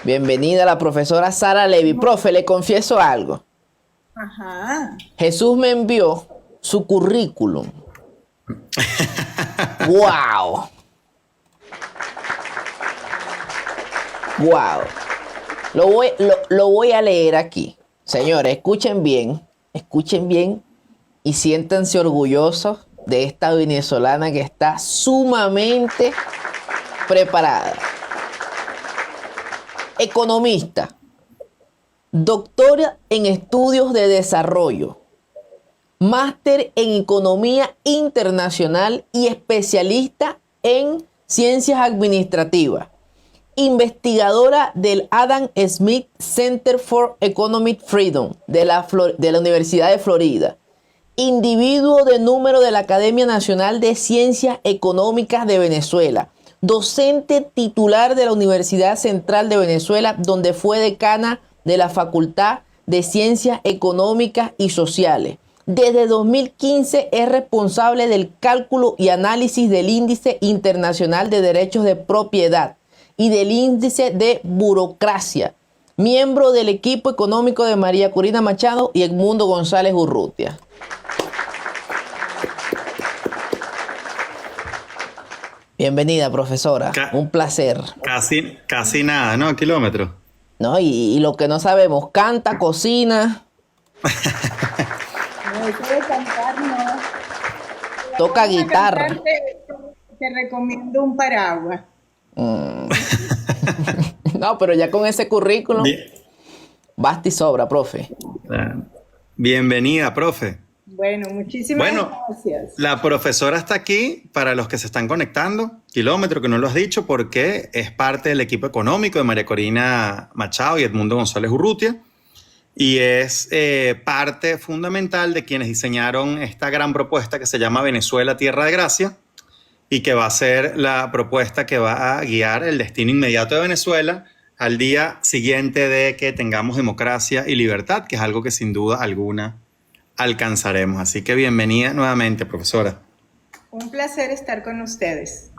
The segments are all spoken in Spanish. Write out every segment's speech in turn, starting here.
Bienvenida la profesora Sara Levy. Profe, le confieso algo. Ajá. Jesús me envió su currículum. ¡Wow! ¡Wow! Lo voy a leer aquí. Señores, escuchen bien y siéntanse orgullosos de esta venezolana que está sumamente preparada. Economista, doctora en estudios de desarrollo, máster en economía internacional y especialista en ciencias administrativas, investigadora del Adam Smith Center for Economic Freedom de la Universidad de Florida, individuo de número de la Academia Nacional de Ciencias Económicas de Venezuela, docente titular de la Universidad Central de Venezuela, donde fue decana de la Facultad de Ciencias Económicas y Sociales. Desde 2015 es responsable del cálculo y análisis del Índice Internacional de Derechos de Propiedad y del Índice de Burocracia, miembro del equipo económico de María Corina Machado y Edmundo González Urrutia. Bienvenida, profesora. Un placer. Casi nada, ¿no? Kilómetros. ¿No? Y lo que no sabemos, canta, cocina. No, eso de cantar no. Toca Vamos a guitarra. cantar, te recomiendo un paraguas. No, pero ya con ese currículum, Bien. basta y sobra, profe. Bienvenida, profe. Bueno, muchísimas Bueno, gracias. la profesora está aquí para los que se están conectando, Kilómetro, que no lo has dicho, porque es parte del equipo económico de María Corina Machado y Edmundo González Urrutia, y es parte fundamental de quienes diseñaron esta gran propuesta que se llama Venezuela, Tierra de Gracia, y que va a ser la propuesta que va a guiar el destino inmediato de Venezuela al día siguiente de que tengamos democracia y libertad, que es algo que sin duda alguna alcanzaremos. Así que bienvenida nuevamente, profesora. Un placer estar con ustedes.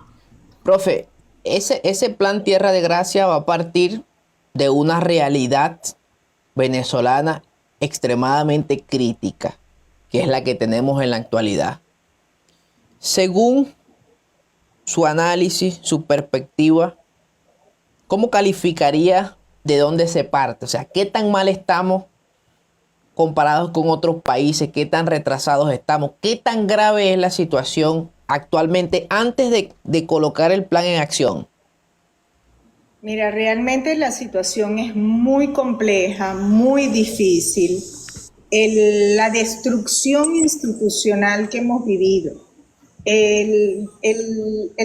Profe, ese plan Tierra de Gracia va a partir de una realidad venezolana extremadamente crítica, que es la que tenemos en la actualidad. Según su análisis, su perspectiva, ¿cómo calificaría de dónde se parte? O sea, ¿qué tan mal estamos comparados con otros países? ¿Qué tan retrasados estamos? ¿Qué tan grave es la situación actualmente antes de colocar el plan en acción? Mira, realmente la situación es muy compleja, muy difícil. La destrucción institucional que hemos vivido, el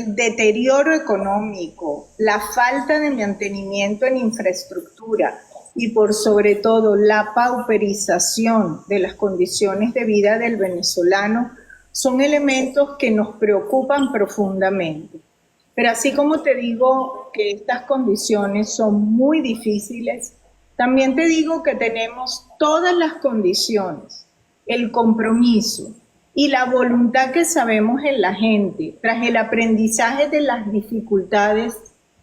deterioro económico, la falta de mantenimiento en infraestructura y por sobre todo la pauperización de las condiciones de vida del venezolano son elementos que nos preocupan profundamente. Pero así como te digo que estas condiciones son muy difíciles, también te digo que tenemos todas las condiciones, el compromiso y la voluntad que sabemos en la gente, tras el aprendizaje de las dificultades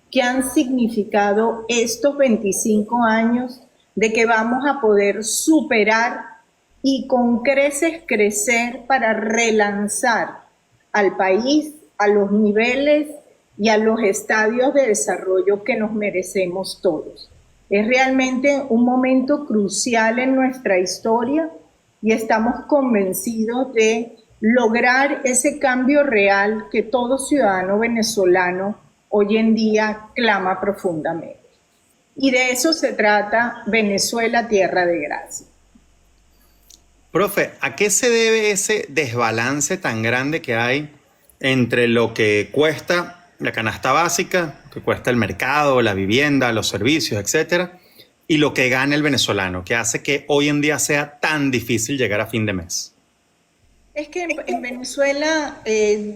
que han significado estos 25 años, de que vamos a poder superar y con creces crecer para relanzar al país a los niveles y a los estadios de desarrollo que nos merecemos todos. Es realmente un momento crucial en nuestra historia y estamos convencidos de lograr ese cambio real que todo ciudadano venezolano hoy en día clama profundamente. Y de eso se trata Venezuela, Tierra de Gracia. Profe, ¿a qué se debe ese desbalance tan grande que hay entre lo que cuesta la canasta básica, que cuesta el mercado, la vivienda, los servicios, etcétera, y lo que gana el venezolano, que hace que hoy en día sea tan difícil llegar a fin de mes? Es que en Venezuela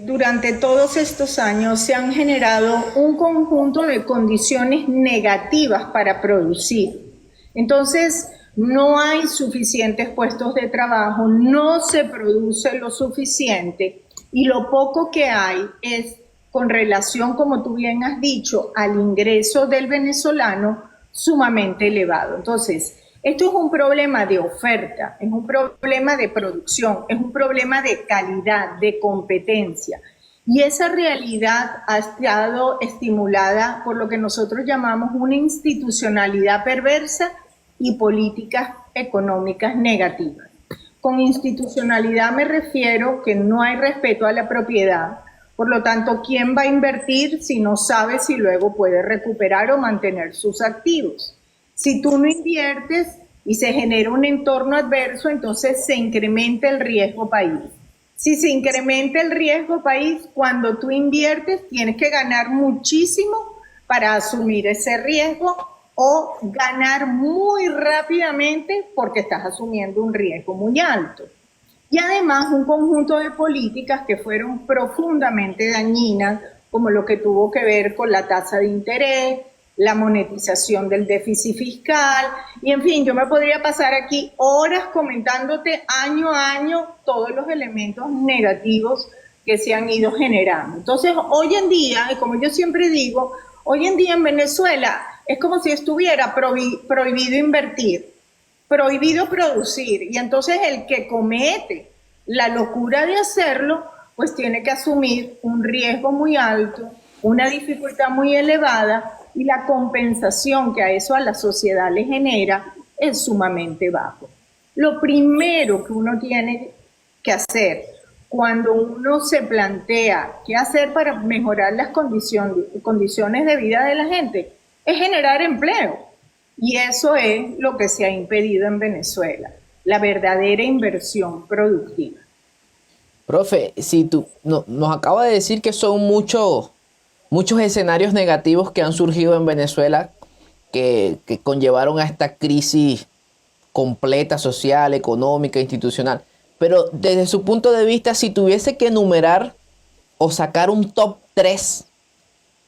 durante todos estos años se han generado un conjunto de condiciones negativas para producir. Entonces, no hay suficientes puestos de trabajo, no se produce lo suficiente y lo poco que hay es con relación, como tú bien has dicho, al ingreso del venezolano, sumamente elevado. Entonces, esto es un problema de oferta, es un problema de producción, es un problema de calidad, de competencia. Y esa realidad ha estado estimulada por lo que nosotros llamamos una institucionalidad perversa y políticas económicas negativas. Con institucionalidad me refiero que no hay respeto a la propiedad. Por lo tanto, ¿quién va a invertir si no sabe si luego puede recuperar o mantener sus activos? Si tú no inviertes y se genera un entorno adverso, entonces se incrementa el riesgo país. Si se incrementa el riesgo país, cuando tú inviertes tienes que ganar muchísimo para asumir ese riesgo o ganar muy rápidamente porque estás asumiendo un riesgo muy alto. Y además un conjunto de políticas que fueron profundamente dañinas, como lo que tuvo que ver con la tasa de interés, la monetización del déficit fiscal, y en fin, yo me podría pasar aquí horas comentándote año a año todos los elementos negativos que se han ido generando. Entonces, hoy en día, y como yo siempre digo, hoy en día en Venezuela es como si estuviera prohibido invertir, prohibido producir, y entonces el que comete la locura de hacerlo, pues tiene que asumir un riesgo muy alto, una dificultad muy elevada, y la compensación que a eso a la sociedad le genera es sumamente bajo. Lo primero que uno tiene que hacer cuando uno se plantea qué hacer para mejorar las condiciones de vida de la gente es generar empleo. Y eso es lo que se ha impedido en Venezuela, la verdadera inversión productiva. Profe, si tú nos acaba de decir que son muchos escenarios negativos que han surgido en Venezuela que conllevaron a esta crisis completa, social, económica, institucional. Pero desde su punto de vista, si tuviese que enumerar o sacar un top 3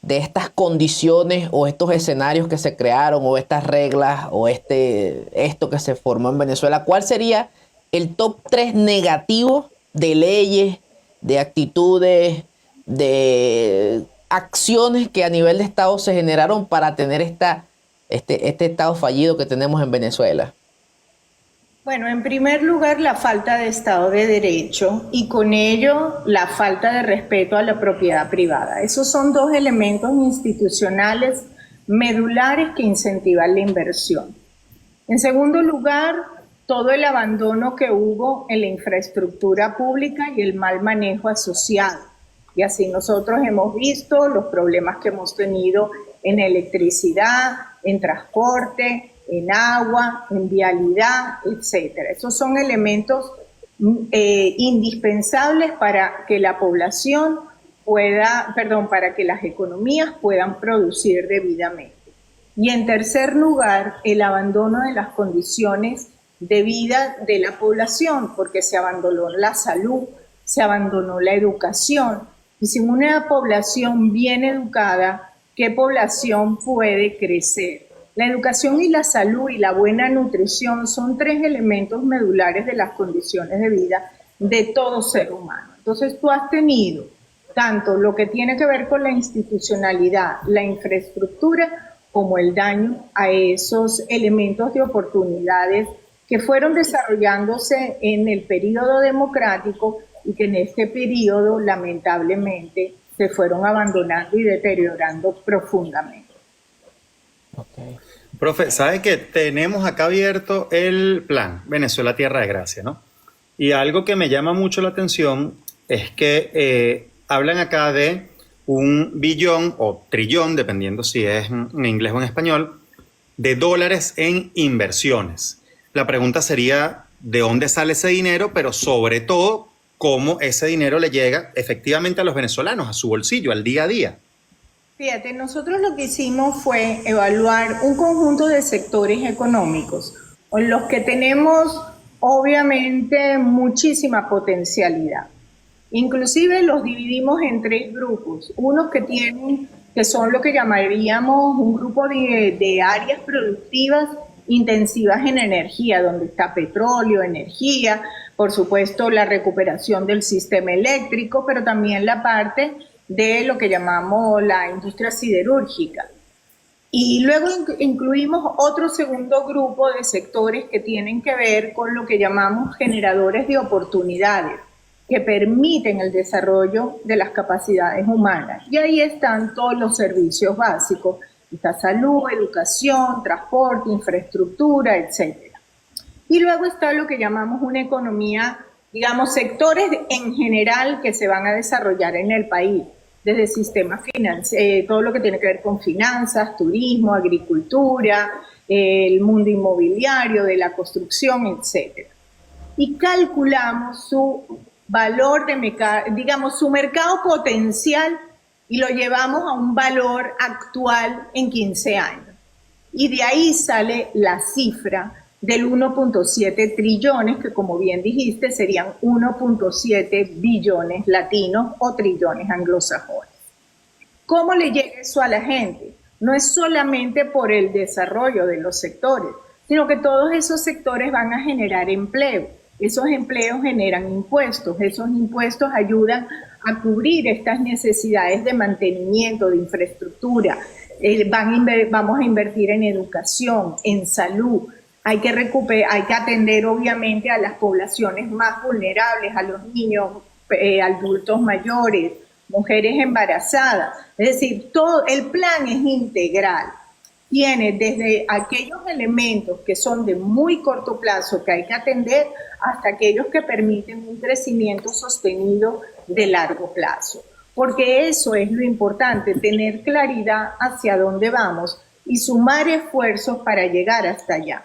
de estas condiciones o estos escenarios que se crearon o estas reglas o esto que se formó en Venezuela, ¿cuál sería el top 3 negativo de leyes, de actitudes, de acciones que a nivel de Estado se generaron para tener este Estado fallido que tenemos en Venezuela? Bueno, en primer lugar, la falta de Estado de Derecho y con ello la falta de respeto a la propiedad privada. Esos son dos elementos institucionales medulares que incentivan la inversión. En segundo lugar, todo el abandono que hubo en la infraestructura pública y el mal manejo asociado. Y así nosotros hemos visto los problemas que hemos tenido en electricidad, en transporte, en agua, en vialidad, etcétera. Esos son elementos indispensables para que la población para que las economías puedan producir debidamente. Y en tercer lugar, el abandono de las condiciones de vida de la población, porque se abandonó la salud, se abandonó la educación. Y sin una población bien educada, ¿qué población puede crecer? La educación y la salud y la buena nutrición son tres elementos medulares de las condiciones de vida de todo ser humano. Entonces tú has tenido tanto lo que tiene que ver con la institucionalidad, la infraestructura, como el daño a esos elementos de oportunidades que fueron desarrollándose en el periodo democrático y que en este periodo lamentablemente se fueron abandonando y deteriorando profundamente. Okay. Profe, ¿sabe que tenemos acá abierto el plan Venezuela Tierra de Gracia, ¿no? Y algo que me llama mucho la atención es que hablan acá de 1 billón o trillón, dependiendo si es en inglés o en español, de dólares en inversiones. La pregunta sería, ¿de dónde sale ese dinero? Pero sobre todo, ¿cómo ese dinero le llega efectivamente a los venezolanos, a su bolsillo, al día a día? Fíjate, nosotros lo que hicimos fue evaluar un conjunto de sectores económicos en los que tenemos obviamente muchísima potencialidad. Inclusive los dividimos en 3 grupos, unos que son lo que llamaríamos un grupo de áreas productivas intensivas en energía, donde está petróleo, energía, por supuesto la recuperación del sistema eléctrico, pero también la parte de lo que llamamos la industria siderúrgica. Y luego incluimos otro segundo grupo de sectores que tienen que ver con lo que llamamos generadores de oportunidades, que permiten el desarrollo de las capacidades humanas. Y ahí están todos los servicios básicos, está salud, educación, transporte, infraestructura, etc. Y luego está lo que llamamos una economía, digamos, sectores en general que se van a desarrollar en el país, desde sistemas financieros, todo lo que tiene que ver con finanzas, turismo, agricultura, el mundo inmobiliario, de la construcción, etc. Y calculamos su valor de mercado, digamos, su mercado potencial y lo llevamos a un valor actual en 15 años. Y de ahí sale la cifra del 1.7 trillones, que como bien dijiste, serían 1.7 billones latinos o trillones anglosajones. ¿Cómo le llega eso a la gente? No es solamente por el desarrollo de los sectores, sino que todos esos sectores van a generar empleo. Esos empleos generan impuestos, esos impuestos ayudan a cubrir estas necesidades de mantenimiento, de infraestructura. Vamos a invertir en educación, en salud. Hay que atender obviamente a las poblaciones más vulnerables, a los niños, adultos mayores, mujeres embarazadas. Es decir, todo el plan es integral. Tiene desde aquellos elementos que son de muy corto plazo que hay que atender hasta aquellos que permiten un crecimiento sostenido de largo plazo. Porque eso es lo importante, tener claridad hacia dónde vamos y sumar esfuerzos para llegar hasta allá.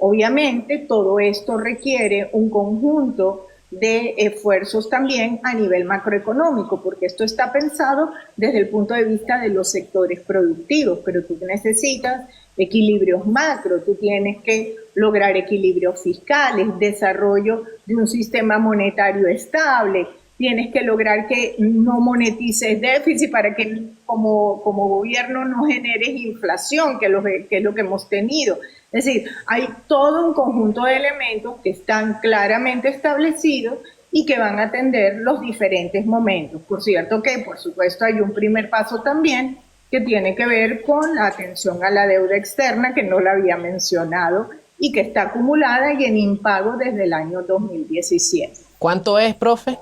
Obviamente, todo esto requiere un conjunto de esfuerzos también a nivel macroeconómico, porque esto está pensado desde el punto de vista de los sectores productivos, pero tú necesitas equilibrios macro, tú tienes que lograr equilibrios fiscales, desarrollo de un sistema monetario estable, tienes que lograr que no monetices déficit para que como gobierno no generes inflación, que es lo que hemos tenido. Es decir, hay todo un conjunto de elementos que están claramente establecidos y que van a atender los diferentes momentos. Por cierto que, por supuesto, hay un primer paso también que tiene que ver con la atención a la deuda externa, que no la había mencionado, y que está acumulada y en impago desde el año 2017. ¿Cuánto es, profe?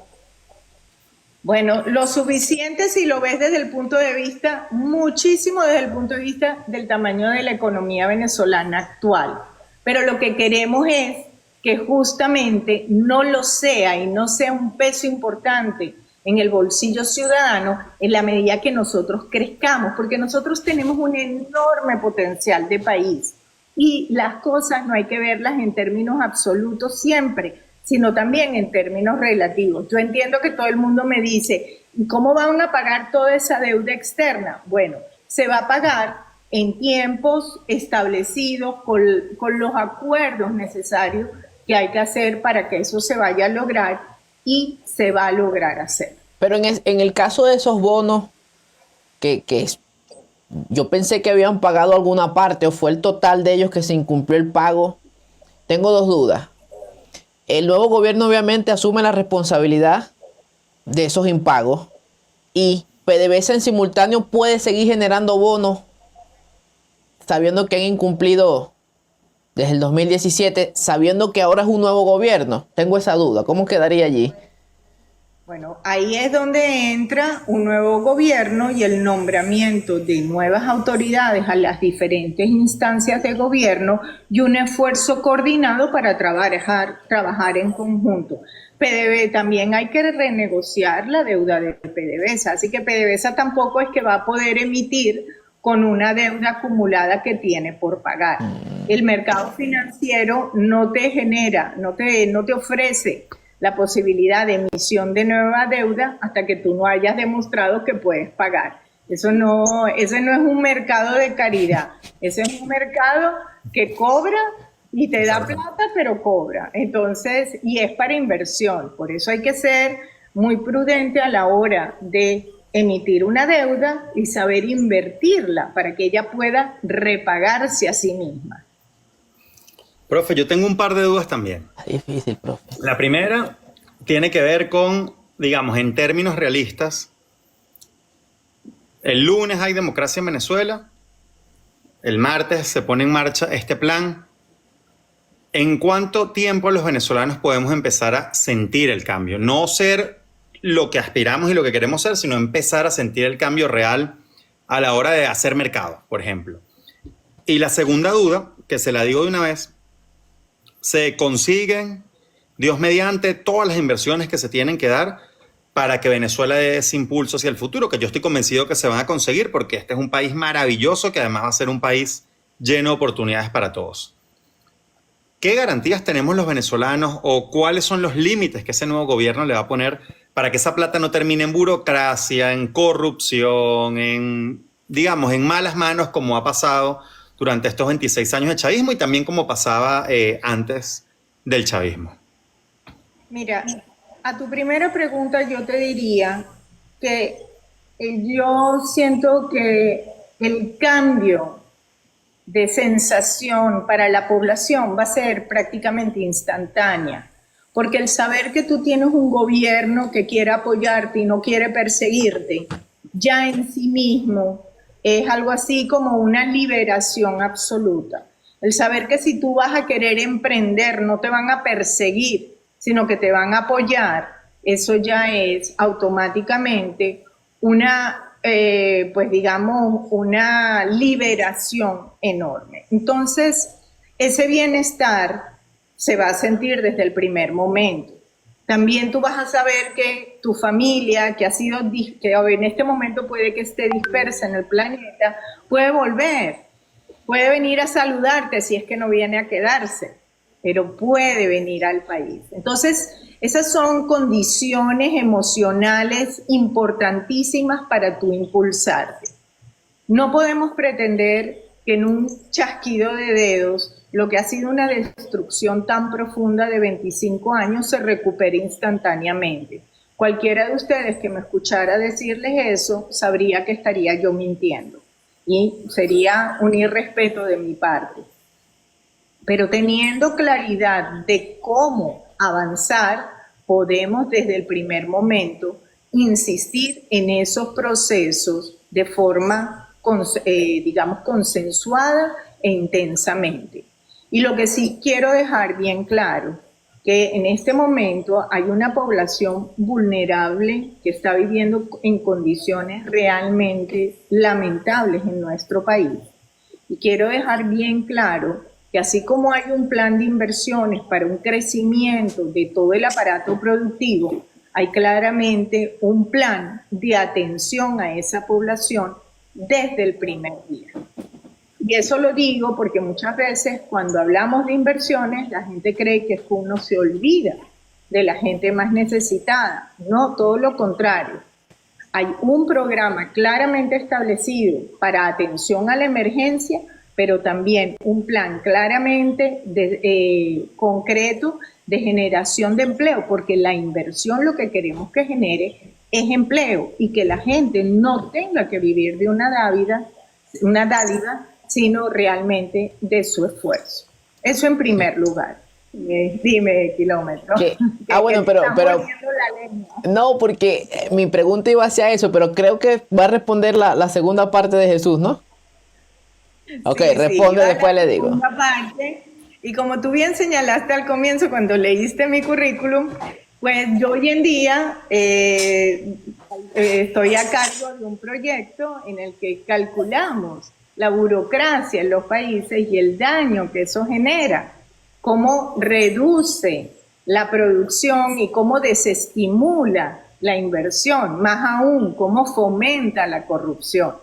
Bueno, lo suficiente si lo ves desde el punto de vista, muchísimo desde el punto de vista del tamaño de la economía venezolana actual. Pero lo que queremos es que justamente no lo sea y no sea un peso importante en el bolsillo ciudadano en la medida que nosotros crezcamos, porque nosotros tenemos un enorme potencial de país y las cosas no hay que verlas en términos absolutos siempre, sino también en términos relativos. Yo entiendo que todo el mundo me dice, ¿y cómo van a pagar toda esa deuda externa? Bueno, se va a pagar en tiempos establecidos con los acuerdos necesarios que hay que hacer para que eso se vaya a lograr y se va a lograr hacer. Pero en el caso de esos bonos, yo pensé que habían pagado alguna parte o fue el total de ellos que se incumplió el pago, tengo dos dudas. El nuevo gobierno obviamente asume la responsabilidad de esos impagos y PDVSA en simultáneo puede seguir generando bonos sabiendo que han incumplido desde el 2017, sabiendo que ahora es un nuevo gobierno. Tengo esa duda. ¿Cómo quedaría allí? Bueno, ahí es donde entra un nuevo gobierno y el nombramiento de nuevas autoridades a las diferentes instancias de gobierno y un esfuerzo coordinado para trabajar en conjunto. También hay que renegociar la deuda de PDVSA, así que PDVSA tampoco es que va a poder emitir con una deuda acumulada que tiene por pagar. El mercado financiero no te genera, no te ofrece la posibilidad de emisión de nueva deuda hasta que tú no hayas demostrado que puedes pagar. Ese no es un mercado de caridad, ese es un mercado que cobra y te da plata, pero cobra. Entonces, y es para inversión, por eso hay que ser muy prudente a la hora de emitir una deuda y saber invertirla para que ella pueda repagarse a sí misma. Profe, yo tengo un par de dudas también. Es difícil, profe. La primera tiene que ver con, digamos, en términos realistas, el lunes hay democracia en Venezuela el martes se pone en marcha este plan. ¿En cuánto tiempo los venezolanos podemos empezar a sentir el cambio? No ser lo que aspiramos y lo que queremos ser, sino empezar a sentir el cambio real a la hora de hacer mercado, por ejemplo. Y la segunda duda, que se la digo de una vez, se consiguen, Dios mediante, todas las inversiones que se tienen que dar para que Venezuela dé ese impulso hacia el futuro, que yo estoy convencido que se van a conseguir, porque este es un país maravilloso que además va a ser un país lleno de oportunidades para todos. ¿Qué garantías tenemos los venezolanos o cuáles son los límites que ese nuevo gobierno le va a poner para que esa plata no termine en burocracia, en corrupción, digamos, en malas manos, como ha pasado durante estos 26 años de chavismo y también como pasaba antes del chavismo? Mira, a tu primera pregunta yo te diría que yo siento que el cambio de sensación para la población va a ser prácticamente instantánea, porque el saber que tú tienes un gobierno que quiere apoyarte y no quiere perseguirte, ya en sí mismo es algo así como una liberación absoluta. El saber que si tú vas a querer emprender, no te van a perseguir, sino que te van a apoyar, eso ya es automáticamente una, pues digamos, una liberación enorme. Entonces, ese bienestar se va a sentir desde el primer momento. También tú vas a saber que tu familia, que en este momento puede que esté dispersa en el planeta, puede volver, puede venir a saludarte si es que no viene a quedarse, pero puede venir al país. Entonces, esas son condiciones emocionales importantísimas para tú impulsarte. No podemos pretender que en un chasquido de dedos lo que ha sido una destrucción tan profunda de 25 años se recupere instantáneamente. Cualquiera de ustedes que me escuchara decirles eso sabría que estaría yo mintiendo y sería un irrespeto de mi parte. Pero teniendo claridad de cómo avanzar, podemos desde el primer momento insistir en esos procesos de forma, digamos, consensuada e intensamente. Y lo que sí quiero dejar bien claro, que en este momento hay una población vulnerable que está viviendo en condiciones realmente lamentables en nuestro país. Y quiero dejar bien claro que así como hay un plan de inversiones para un crecimiento de todo el aparato productivo, hay claramente un plan de atención a esa población desde el primer día. Y eso lo digo porque muchas veces cuando hablamos de inversiones, la gente cree que uno se olvida de la gente más necesitada. No, todo lo contrario. Hay un programa claramente establecido para atención a la emergencia, pero también un plan claramente concreto de generación de empleo, porque la inversión lo que queremos que genere es empleo y que la gente no tenga que vivir de una dádiva, sino realmente de su esfuerzo. Eso en primer lugar. Dime, Kilómetro. Bueno, pero no, porque mi pregunta iba hacia eso, pero creo que va a responder la segunda parte de Jesús, ¿no? Ok, sí, responde, después le digo. Parte, y como tú bien señalaste al comienzo cuando leíste mi currículum, pues yo hoy en día estoy a cargo de un proyecto en el que calculamos la burocracia en los países y el daño que eso genera, cómo reduce la producción y cómo desestimula la inversión, más aún cómo fomenta la corrupción.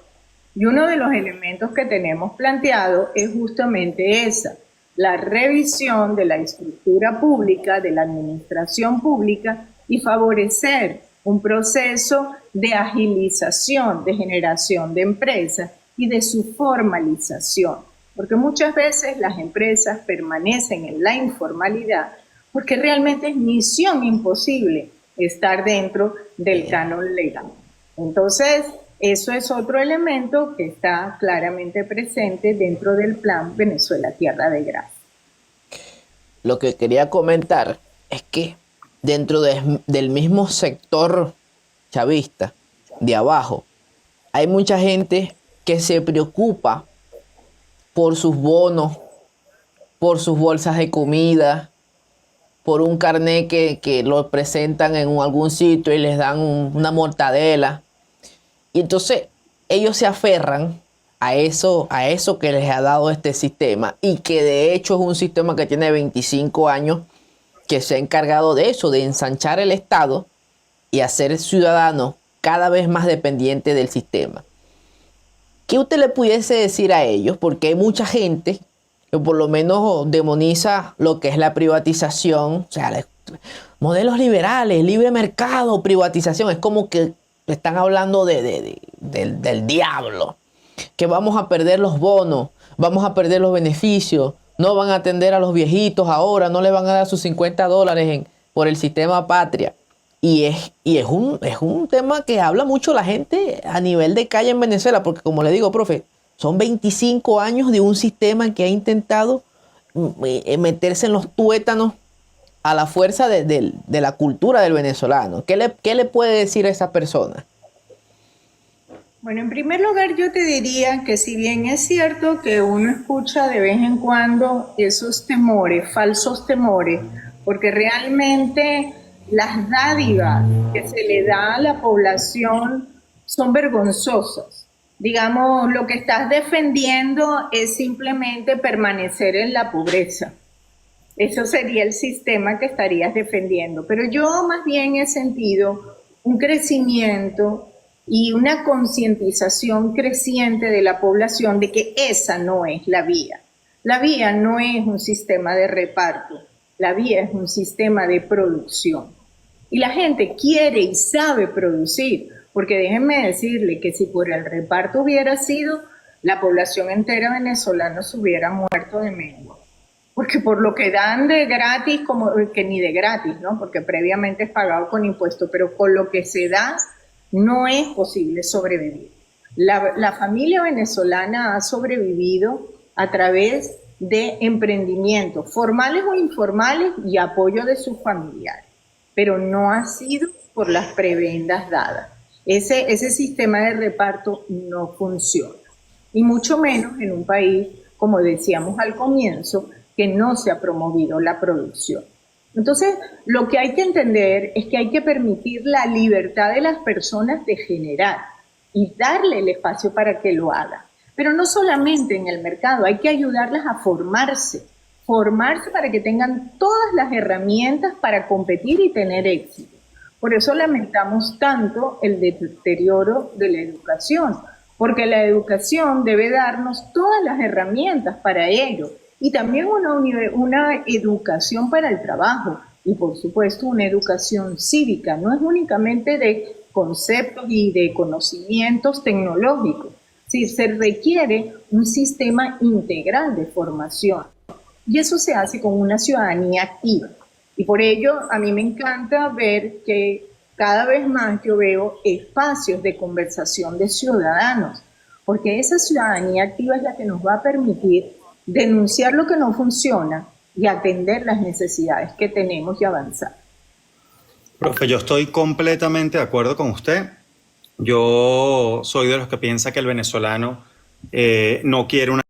Y uno de los elementos que tenemos planteado es justamente esa, la revisión de la estructura pública, de la administración pública y favorecer un proceso de agilización, de generación de empresas y de su formalización. Porque muchas veces las empresas permanecen en la informalidad porque realmente es misión imposible estar dentro del canon legal. Entonces, eso es otro elemento que está claramente presente dentro del plan Venezuela Tierra de Gracia. Lo que quería comentar es que dentro del mismo sector chavista, de abajo, hay mucha gente que se preocupa por sus bonos, por sus bolsas de comida, por un carnet que lo presentan en algún sitio y les dan una mortadela. Y entonces ellos se aferran a eso que les ha dado este sistema, y que de hecho es un sistema que tiene 25 años, que se ha encargado de eso, de ensanchar el Estado y hacer ciudadanos cada vez más dependientes del sistema. ¿Qué usted le pudiese decir a ellos? Porque hay mucha gente que por lo menos demoniza lo que es la privatización, o sea, modelos liberales, libre mercado, privatización. Es como que están hablando del diablo, que vamos a perder los bonos, vamos a perder los beneficios, no van a atender a los viejitos ahora, no le van a dar sus $50 por el sistema Patria. Y es un tema que habla mucho la gente a nivel de calle en Venezuela, porque como le digo, profe, son 25 años de un sistema que ha intentado meterse en los tuétanos a la fuerza de la cultura del venezolano. ¿Qué le puede decir a esa persona? Bueno, en primer lugar yo te diría que si bien es cierto que uno escucha de vez en cuando esos temores, falsos temores, porque realmente las dádivas que se le da a la población son vergonzosas. Digamos, lo que estás defendiendo es simplemente permanecer en la pobreza. Eso sería el sistema que estarías defendiendo. Pero yo más bien he sentido un crecimiento y una concientización creciente de la población de que esa no es la vía. La vía no es un sistema de reparto, la vía es un sistema de producción. Y la gente quiere y sabe producir, porque déjenme decirle que si por el reparto hubiera sido, la población entera venezolana se hubiera muerto de mengua. Porque por lo que dan de gratis, como que ni de gratis, ¿no? Porque previamente es pagado con impuestos, pero con lo que se da, no es posible sobrevivir. La familia venezolana ha sobrevivido a través de emprendimientos formales o informales y apoyo de sus familiares, pero no ha sido por las prebendas dadas. Ese sistema de reparto no funciona, y mucho menos en un país, como decíamos al comienzo, que no se ha promovido la producción. Entonces, lo que hay que entender es que hay que permitir la libertad de las personas de generar y darle el espacio para que lo hagan. Pero no solamente en el mercado, hay que ayudarlas a formarse para que tengan todas las herramientas para competir y tener éxito. Por eso lamentamos tanto el deterioro de la educación, porque la educación debe darnos todas las herramientas para ello, y también una educación para el trabajo, y por supuesto una educación cívica. No es únicamente de conceptos y de conocimientos tecnológicos, sí, se requiere un sistema integral de formación, y eso se hace con una ciudadanía activa. Y por ello a mí me encanta ver que cada vez más yo veo espacios de conversación de ciudadanos, porque esa ciudadanía activa es la que nos va a permitir denunciar lo que no funciona y atender las necesidades que tenemos y avanzar. Profe, yo estoy completamente de acuerdo con usted. Yo soy de los que piensa que el venezolano no quiere una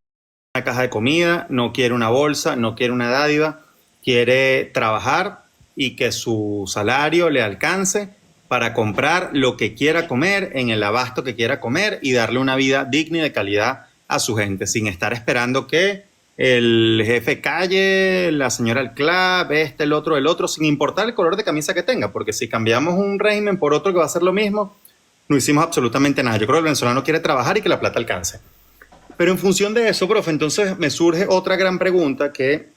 caja de comida, no quiere una bolsa, no quiere una dádiva, quiere trabajar y que su salario le alcance para comprar lo que quiera comer en el abasto que quiera comer y darle una vida digna y de calidad a su gente, sin estar esperando que el jefe calle, la señora del club, el otro, sin importar el color de camisa que tenga, porque si cambiamos un régimen por otro que va a ser lo mismo, no hicimos absolutamente nada. Yo creo que el venezolano quiere trabajar y que la plata alcance. Pero en función de eso, profe, entonces me surge otra gran pregunta que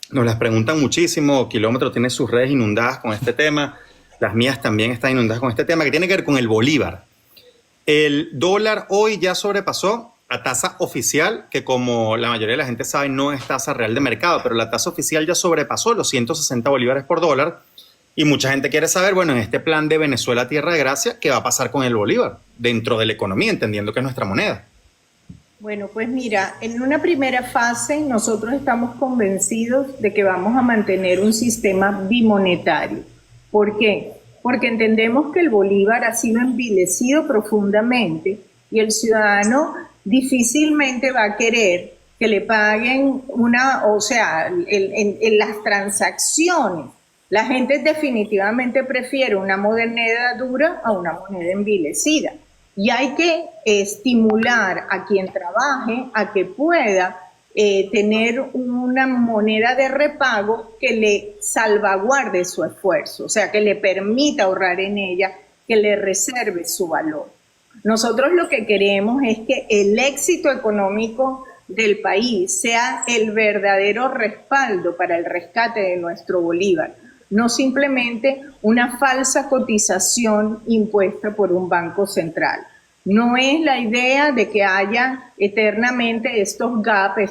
nos las preguntan muchísimo. Kilómetro tiene sus redes inundadas con este tema, las mías también están inundadas con este tema, que tiene que ver con el bolívar. El dólar hoy ya sobrepasó la tasa oficial, que como la mayoría de la gente sabe no es tasa real de mercado, pero la tasa oficial ya sobrepasó los 160 bolívares por dólar, y mucha gente quiere saber, bueno, en este plan de Venezuela Tierra de Gracia, ¿qué va a pasar con el bolívar dentro de la economía, entendiendo que es nuestra moneda? Bueno, pues mira, en una primera fase nosotros estamos convencidos de que vamos a mantener un sistema bimonetario. ¿Por qué? Porque entendemos que el bolívar ha sido envilecido profundamente y el ciudadano difícilmente va a querer que le paguen o sea, en las transacciones. La gente definitivamente prefiere una moneda dura a una moneda envilecida. Y hay que estimular a quien trabaje a que pueda tener una moneda de repago que le salvaguarde su esfuerzo, o sea, que le permita ahorrar en ella, que le reserve su valor. Nosotros lo que queremos es que el éxito económico del país sea el verdadero respaldo para el rescate de nuestro bolívar, no simplemente una falsa cotización impuesta por un banco central. No es la idea de que haya eternamente estos gaps,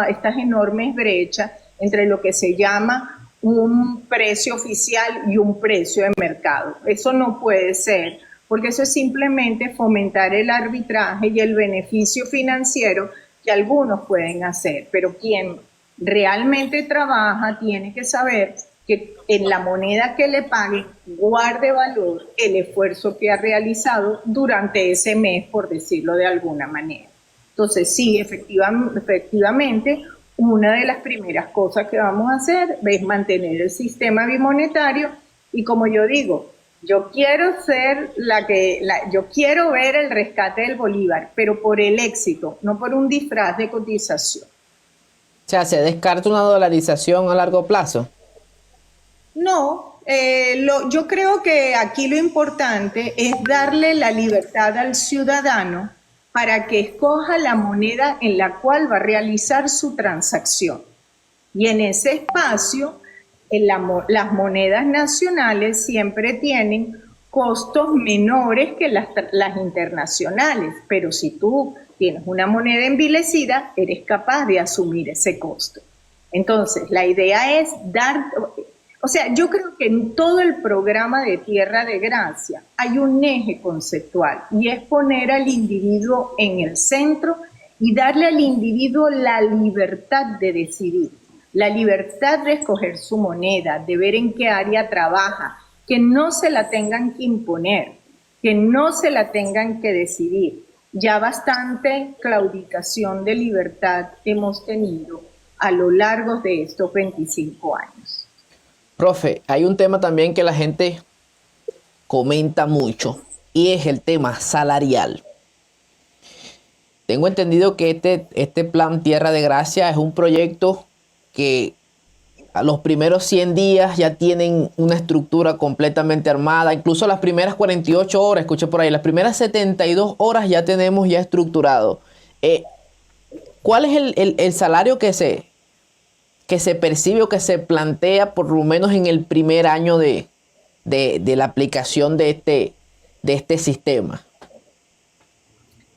estas enormes brechas entre lo que se llama un precio oficial y un precio de mercado. Eso no puede ser, porque eso es simplemente fomentar el arbitraje y el beneficio financiero que algunos pueden hacer, pero quien realmente trabaja tiene que saber que en la moneda que le paguen guarde valor el esfuerzo que ha realizado durante ese mes, por decirlo de alguna manera. Entonces, sí, efectivamente, una de las primeras cosas que vamos a hacer es mantener el sistema bimonetario y, como yo digo, yo quiero ser yo quiero ver el rescate del bolívar, pero por el éxito, no por un disfraz de cotización. O sea, ¿se descarta una dolarización a largo plazo? No, yo creo que aquí lo importante es darle la libertad al ciudadano para que escoja la moneda en la cual va a realizar su transacción. Y en ese espacio, las monedas nacionales siempre tienen costos menores que las internacionales, pero si tú tienes una moneda envilecida, eres capaz de asumir ese costo. Entonces, la idea es o sea, yo creo que en todo el programa de Tierra de Gracia hay un eje conceptual y es poner al individuo en el centro y darle al individuo la libertad de decidir, la libertad de escoger su moneda, de ver en qué área trabaja, que no se la tengan que imponer, que no se la tengan que decidir. Ya bastante claudicación de libertad hemos tenido a lo largo de estos 25 años. Profe, hay un tema también que la gente comenta mucho y es el tema salarial. Tengo entendido que este plan Tierra de Gracia es un proyecto que a los primeros 100 días ya tienen una estructura completamente armada, incluso las primeras 48 horas, escuché por ahí, las primeras 72 horas ya tenemos ya estructurado. ¿Cuál es el salario que se percibe o que se plantea por lo menos en el primer año de la aplicación de este sistema?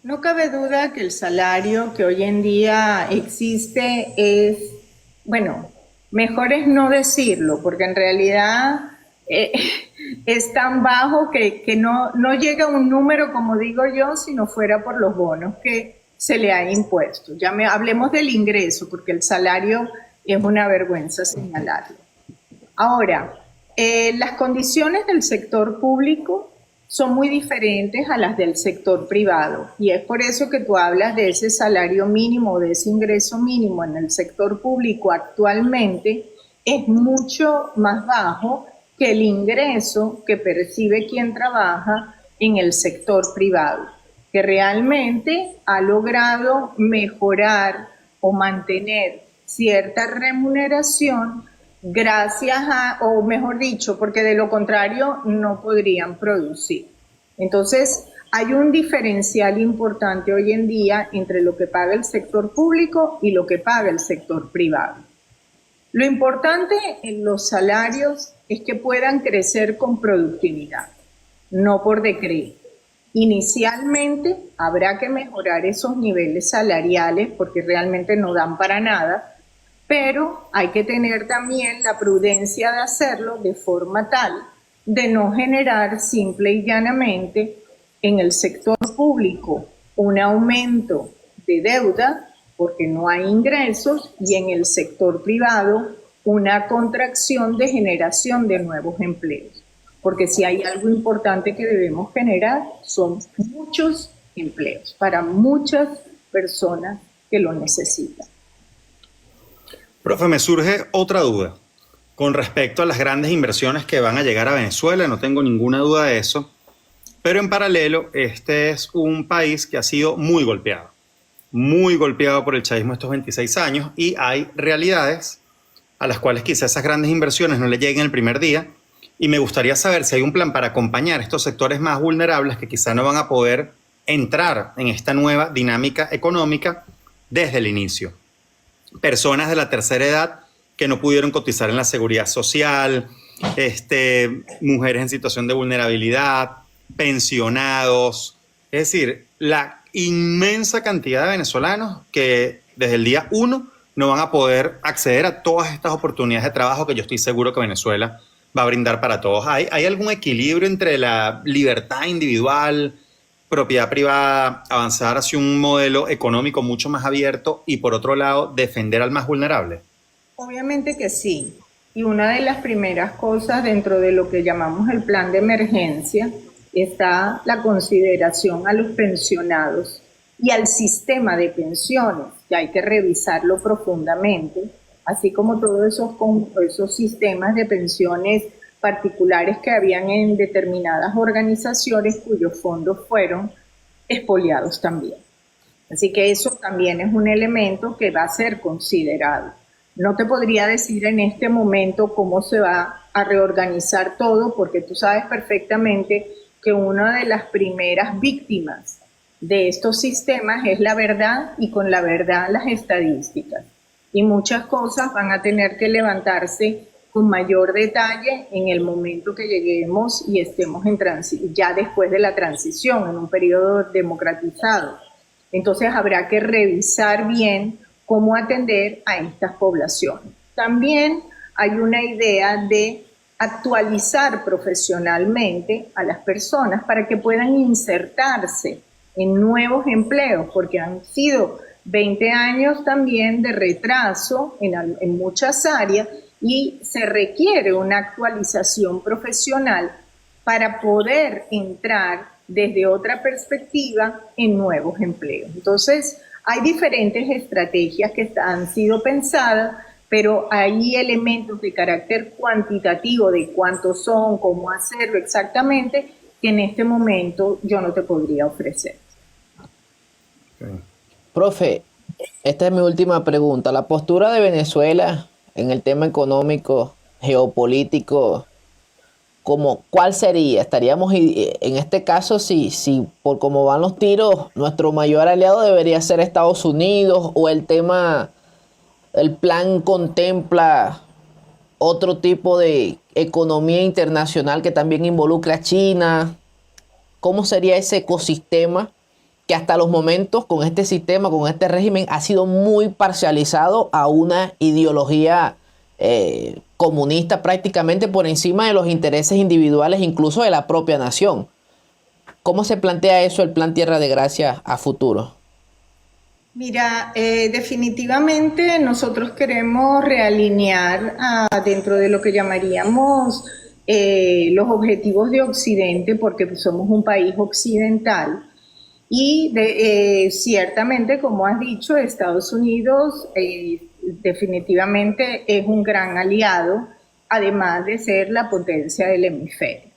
No cabe duda que el salario que hoy en día existe es, bueno, mejor es no decirlo, porque en realidad es tan bajo que no llega a un número, como digo yo, si no fuera por los bonos que se le ha impuesto. Hablemos del ingreso, porque el salario es una vergüenza señalarlo. Ahora, las condiciones del sector público son muy diferentes a las del sector privado y es por eso que tú hablas de ese salario mínimo, de ese ingreso mínimo en el sector público actualmente es mucho más bajo que el ingreso que percibe quien trabaja en el sector privado, que realmente ha logrado mejorar o mantener cierta remuneración gracias o mejor dicho, porque de lo contrario no podrían producir. Entonces, hay un diferencial importante hoy en día entre lo que paga el sector público y lo que paga el sector privado. Lo importante en los salarios es que puedan crecer con productividad, no por decreto. Inicialmente habrá que mejorar esos niveles salariales porque realmente no dan para nada, pero hay que tener también la prudencia de hacerlo de forma tal de no generar simple y llanamente en el sector público un aumento de deuda porque no hay ingresos y en el sector privado una contracción de generación de nuevos empleos. Porque si hay algo importante que debemos generar son muchos empleos para muchas personas que lo necesitan. Profe, me surge otra duda con respecto a las grandes inversiones que van a llegar a Venezuela. No tengo ninguna duda de eso, pero en paralelo, este es un país que ha sido muy golpeado por el chavismo estos 26 años, y hay realidades a las cuales quizás esas grandes inversiones no le lleguen el primer día, y me gustaría saber si hay un plan para acompañar estos sectores más vulnerables que quizás no van a poder entrar en esta nueva dinámica económica desde el inicio. Personas de la tercera edad que no pudieron cotizar en la seguridad social, mujeres en situación de vulnerabilidad, pensionados, es decir, la inmensa cantidad de venezolanos que desde el día 1 no van a poder acceder a todas estas oportunidades de trabajo que yo estoy seguro que Venezuela va a brindar para todos. ¿Hay algún equilibrio entre la libertad individual, propiedad privada, avanzar hacia un modelo económico mucho más abierto y, por otro lado, defender al más vulnerable? Obviamente que sí. Y una de las primeras cosas dentro de lo que llamamos el plan de emergencia está la consideración a los pensionados y al sistema de pensiones, que hay que revisarlo profundamente, así como todos esos sistemas de pensiones particulares que habían en determinadas organizaciones cuyos fondos fueron expoliados también. Así que eso también es un elemento que va a ser considerado. No te podría decir en este momento cómo se va a reorganizar todo, porque tú sabes perfectamente que una de las primeras víctimas de estos sistemas es la verdad, y con la verdad las estadísticas. Y muchas cosas van a tener que levantarse con mayor detalle en el momento que lleguemos y estemos ya después de la transición, en un periodo democratizado. Entonces habrá que revisar bien cómo atender a estas poblaciones. También hay una idea de actualizar profesionalmente a las personas para que puedan insertarse en nuevos empleos, porque han sido 20 años también de retraso en muchas áreas, y se requiere una actualización profesional para poder entrar desde otra perspectiva en nuevos empleos. Entonces, hay diferentes estrategias que han sido pensadas, pero hay elementos de carácter cuantitativo de cuántos son, cómo hacerlo exactamente, que en este momento yo no te podría ofrecer. Okay. Profe, esta es mi última pregunta. La postura de Venezuela en el tema económico, geopolítico, ¿cuál sería? Estaríamos, en este caso, si por cómo van los tiros, nuestro mayor aliado debería ser Estados Unidos, o el plan contempla otro tipo de economía internacional que también involucra a China. ¿Cómo sería ese ecosistema que hasta los momentos, con este sistema, con este régimen, ha sido muy parcializado a una ideología comunista, prácticamente por encima de los intereses individuales, incluso de la propia nación? ¿Cómo se plantea eso, el Plan Tierra de Gracia, a futuro? Mira, definitivamente nosotros queremos realinear dentro de lo que llamaríamos los objetivos de Occidente, porque somos un país occidental. Y ciertamente, como has dicho, Estados Unidos definitivamente es un gran aliado, además de ser la potencia del hemisferio.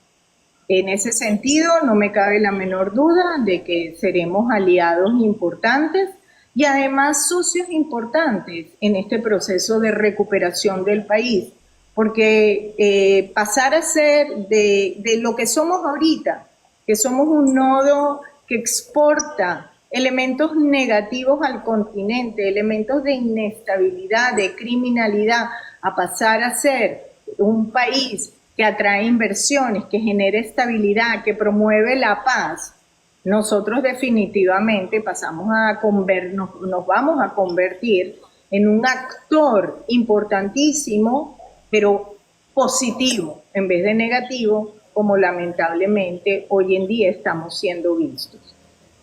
En ese sentido, no me cabe la menor duda de que seremos aliados importantes y además socios importantes en este proceso de recuperación del país, porque pasar a ser de lo que somos ahorita, que somos un nodo que exporta elementos negativos al continente, elementos de inestabilidad, de criminalidad, a pasar a ser un país que atrae inversiones, que genera estabilidad, que promueve la paz, nosotros definitivamente nos vamos a convertir en un actor importantísimo, pero positivo en vez de negativo, como lamentablemente hoy en día estamos siendo vistos.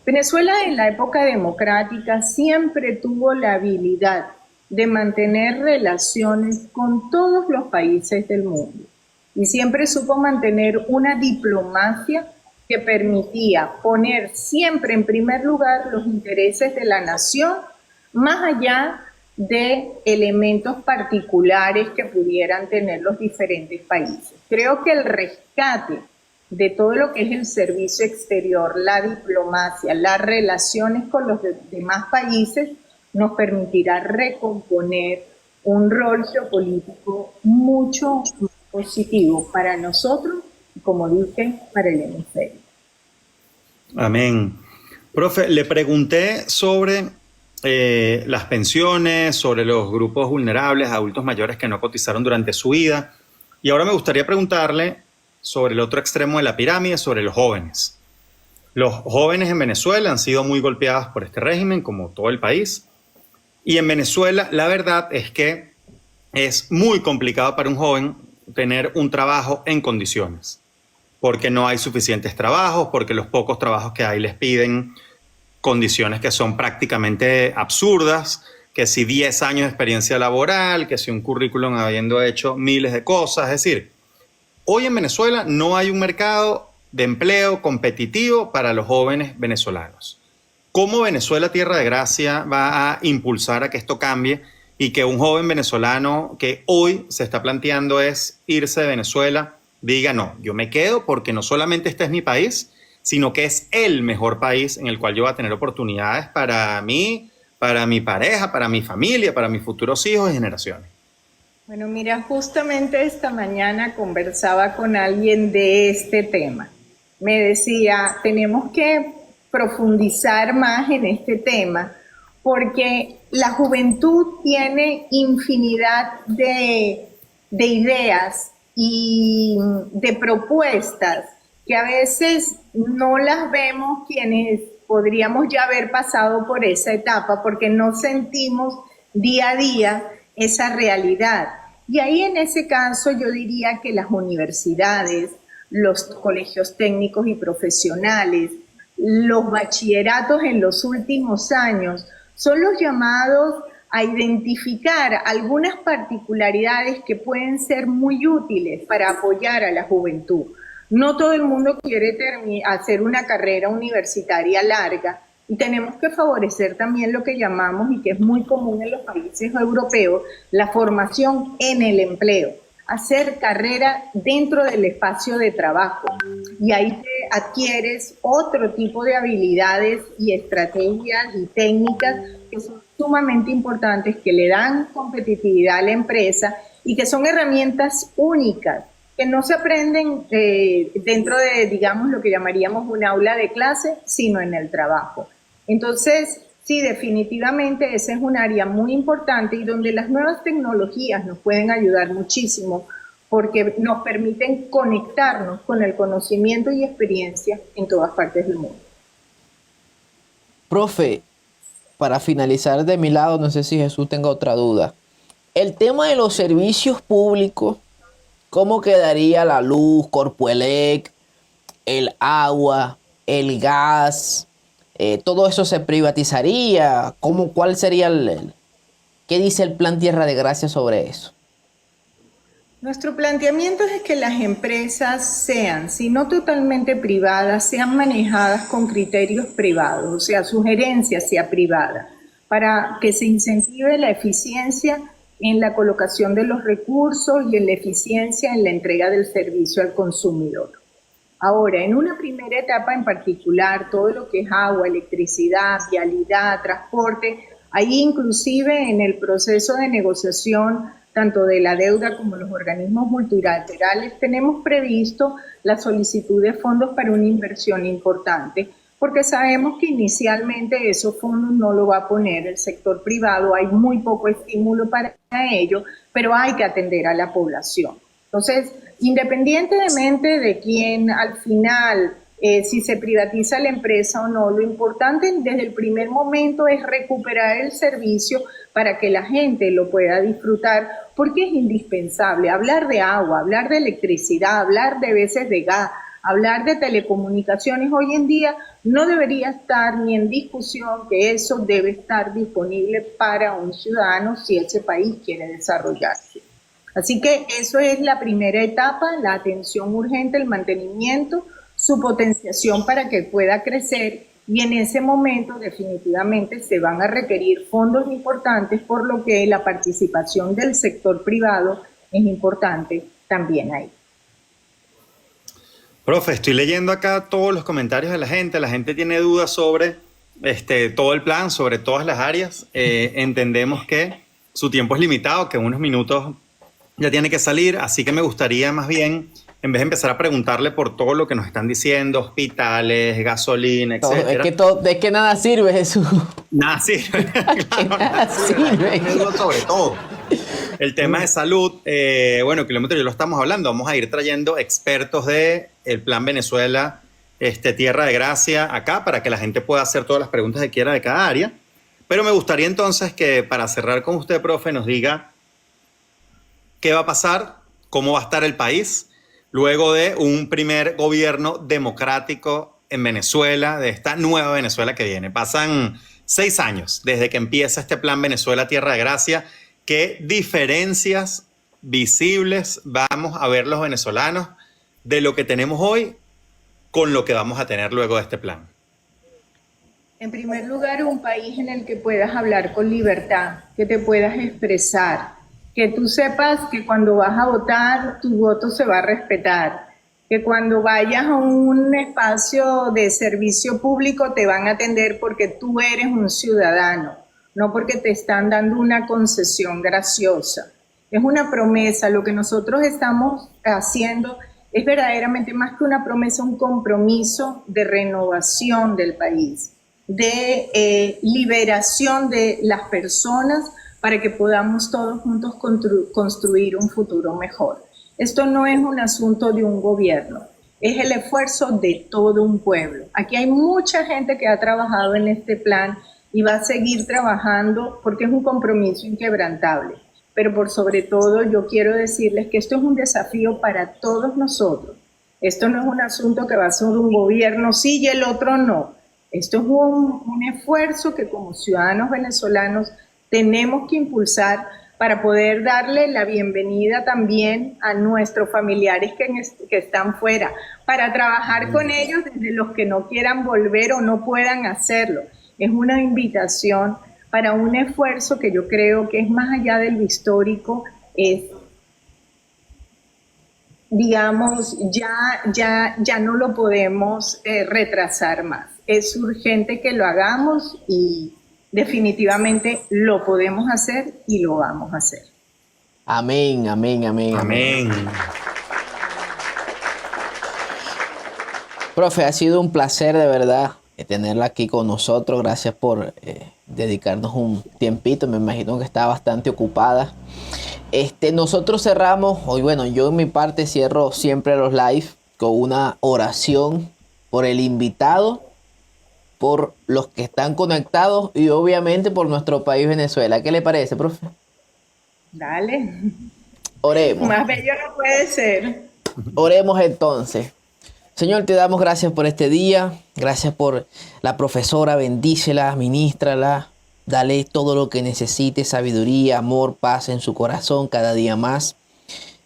Venezuela en la época democrática siempre tuvo la habilidad de mantener relaciones con todos los países del mundo y siempre supo mantener una diplomacia que permitía poner siempre en primer lugar los intereses de la nación más allá de elementos particulares que pudieran tener los diferentes países. Creo que el rescate de todo lo que es el servicio exterior, la diplomacia, las relaciones con los demás países, nos permitirá recomponer un rol geopolítico mucho más positivo para nosotros y, como dije, para el hemisferio. Amén. Profe, le pregunté sobre las pensiones, sobre los grupos vulnerables, adultos mayores que no cotizaron durante su vida, y ahora me gustaría preguntarle sobre el otro extremo de la pirámide, sobre los jóvenes. Los jóvenes en Venezuela han sido muy golpeados por este régimen, como todo el país. Y en Venezuela, la verdad es que es muy complicado para un joven tener un trabajo en condiciones, porque no hay suficientes trabajos, porque los pocos trabajos que hay les piden condiciones que son prácticamente absurdas, que si 10 años de experiencia laboral, que si un currículum habiendo hecho miles de cosas. Es decir, hoy en Venezuela no hay un mercado de empleo competitivo para los jóvenes venezolanos. ¿Cómo Venezuela, Tierra de Gracia, va a impulsar a que esto cambie y que un joven venezolano que hoy se está planteando es irse de Venezuela diga, no, yo me quedo porque no solamente este es mi país, sino que es el mejor país en el cual yo voy a tener oportunidades para mí, para mi pareja, para mi familia, para mis futuros hijos y generaciones? Bueno, mira, justamente esta mañana conversaba con alguien de este tema. Me decía, tenemos que profundizar más en este tema porque la juventud tiene infinidad de ideas y de propuestas que a veces no las vemos quienes podríamos ya haber pasado por esa etapa porque no sentimos día a día esa realidad. Y ahí en ese caso yo diría que las universidades, los colegios técnicos y profesionales, los bachilleratos en los últimos años son los llamados a identificar algunas particularidades que pueden ser muy útiles para apoyar a la juventud. No todo el mundo quiere hacer una carrera universitaria larga y tenemos que favorecer también lo que llamamos, y que es muy común en los países europeos, la formación en el empleo. Hacer carrera dentro del espacio de trabajo. Y ahí te adquieres otro tipo de habilidades y estrategias y técnicas que son sumamente importantes, que le dan competitividad a la empresa y que son herramientas únicas, que no se aprenden dentro de, digamos, lo que llamaríamos un aula de clase, sino en el trabajo. Entonces, sí, definitivamente ese es un área muy importante y donde las nuevas tecnologías nos pueden ayudar muchísimo porque nos permiten conectarnos con el conocimiento y experiencia en todas partes del mundo. Profe, para finalizar de mi lado, no sé si Jesús tenga otra duda. El tema de los servicios públicos, ¿cómo quedaría la luz, Corpoelec, el agua, el gas? ¿Todo eso se privatizaría? ¿Cuál sería qué dice el Plan Tierra de Gracia sobre eso? Nuestro planteamiento es que las empresas sean, si no totalmente privadas, sean manejadas con criterios privados, o sea, su gerencia sea privada, para que se incentive la eficiencia en la colocación de los recursos y en la eficiencia en la entrega del servicio al consumidor. Ahora, en una primera etapa en particular, todo lo que es agua, electricidad, vialidad, transporte, ahí inclusive en el proceso de negociación tanto de la deuda como los organismos multilaterales, tenemos previsto la solicitud de fondos para una inversión importante, porque sabemos que inicialmente esos fondos no lo va a poner el sector privado, hay muy poco estímulo para ello, pero hay que atender a la población. Entonces, independientemente de quién al final, si se privatiza la empresa o no, lo importante desde el primer momento es recuperar el servicio para que la gente lo pueda disfrutar, porque es indispensable hablar de agua, hablar de electricidad, hablar de veces de gas, hablar de telecomunicaciones. Hoy en día no debería estar ni en discusión que eso debe estar disponible para un ciudadano si ese país quiere desarrollarse. Así que eso es la primera etapa, la atención urgente, el mantenimiento, su potenciación para que pueda crecer Y en ese momento definitivamente se van a requerir fondos importantes, por lo que la participación del sector privado es importante también ahí. Profe, estoy leyendo acá todos los comentarios de la gente. La gente tiene dudas sobre todo el plan, sobre todas las áreas. Entendemos que su tiempo es limitado, que en unos minutos ya tiene que salir, así que me gustaría más bien, en vez de empezar a preguntarle por todo lo que nos están diciendo, hospitales, gasolina, etcétera. Es que nada sirve, Jesús. Nada sirve. Claro, Nada sirve. sobre todo. El tema de salud, bueno, Kilómetro yo lo estamos hablando. Vamos a ir trayendo expertos del Plan Venezuela, Tierra de Gracia, acá, para que la gente pueda hacer todas las preguntas que quiera de cada área. Pero me gustaría entonces que, para cerrar con usted, profe, nos diga qué va a pasar, cómo va a estar el país luego de un primer gobierno democrático en Venezuela, de esta nueva Venezuela que viene. Pasan 6 años desde que empieza este Plan Venezuela Tierra de Gracia. ¿Qué diferencias visibles vamos a ver los venezolanos de lo que tenemos hoy con lo que vamos a tener luego de este plan? En primer lugar, un país en el que puedas hablar con libertad, que te puedas expresar, que tú sepas que cuando vas a votar, tu voto se va a respetar, que cuando vayas a un espacio de servicio público te van a atender porque tú eres un ciudadano, no porque te están dando una concesión graciosa. Es una promesa. Lo que nosotros estamos haciendo es verdaderamente más que una promesa, un compromiso de renovación del país, de liberación de las personas para que podamos todos juntos construir un futuro mejor. Esto no es un asunto de un gobierno, es el esfuerzo de todo un pueblo. Aquí hay mucha gente que ha trabajado en este plan y va a seguir trabajando porque es un compromiso inquebrantable. Pero por sobre todo yo quiero decirles que esto es un desafío para todos nosotros. Esto no es un asunto que va a ser un gobierno sí y el otro no. Esto es un esfuerzo que como ciudadanos venezolanos tenemos que impulsar para poder darle la bienvenida también a nuestros familiares que están fuera, para trabajar con ellos desde los que no quieran volver o no puedan hacerlo. Es una invitación para un esfuerzo que yo creo que es más allá de lo histórico, es, digamos, ya no lo podemos retrasar más. Es urgente que lo hagamos y definitivamente lo podemos hacer y lo vamos a hacer. Amén, amén, amén. Amén. Profe, ha sido un placer de verdad tenerla aquí con nosotros. Gracias por dedicarnos un tiempito. Me imagino que está bastante ocupada. Nosotros cerramos, hoy bueno, yo en mi parte cierro siempre los live con una oración por el invitado, por los que están conectados y obviamente por nuestro país Venezuela. ¿Qué le parece, profe? Dale. Oremos. Más bello no puede ser. Oremos entonces. Señor, te damos gracias por este día. Gracias por la profesora. Bendícela, ministrala. Dale todo lo que necesite, sabiduría, amor, paz en su corazón cada día más.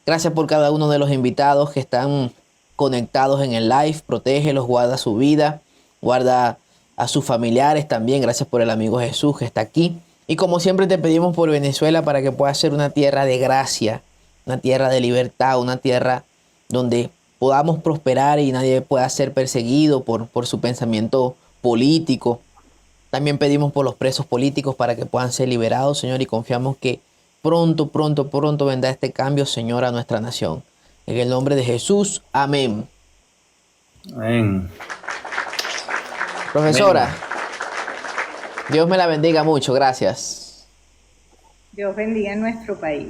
Gracias por cada uno de los invitados que están conectados en el live. Protégelos, guarda su vida, guarda a sus familiares también. Gracias por el amigo Jesús que está aquí. Y como siempre te pedimos por Venezuela para que pueda ser una tierra de gracia, una tierra de libertad, una tierra donde podamos prosperar y nadie pueda ser perseguido por su pensamiento político. También pedimos por los presos políticos para que puedan ser liberados, Señor, y confiamos que pronto vendrá este cambio, Señor, a nuestra nación. En el nombre de Jesús, amén. Amén. Profesora, Amén. Dios me la bendiga mucho, gracias. Dios bendiga a nuestro país.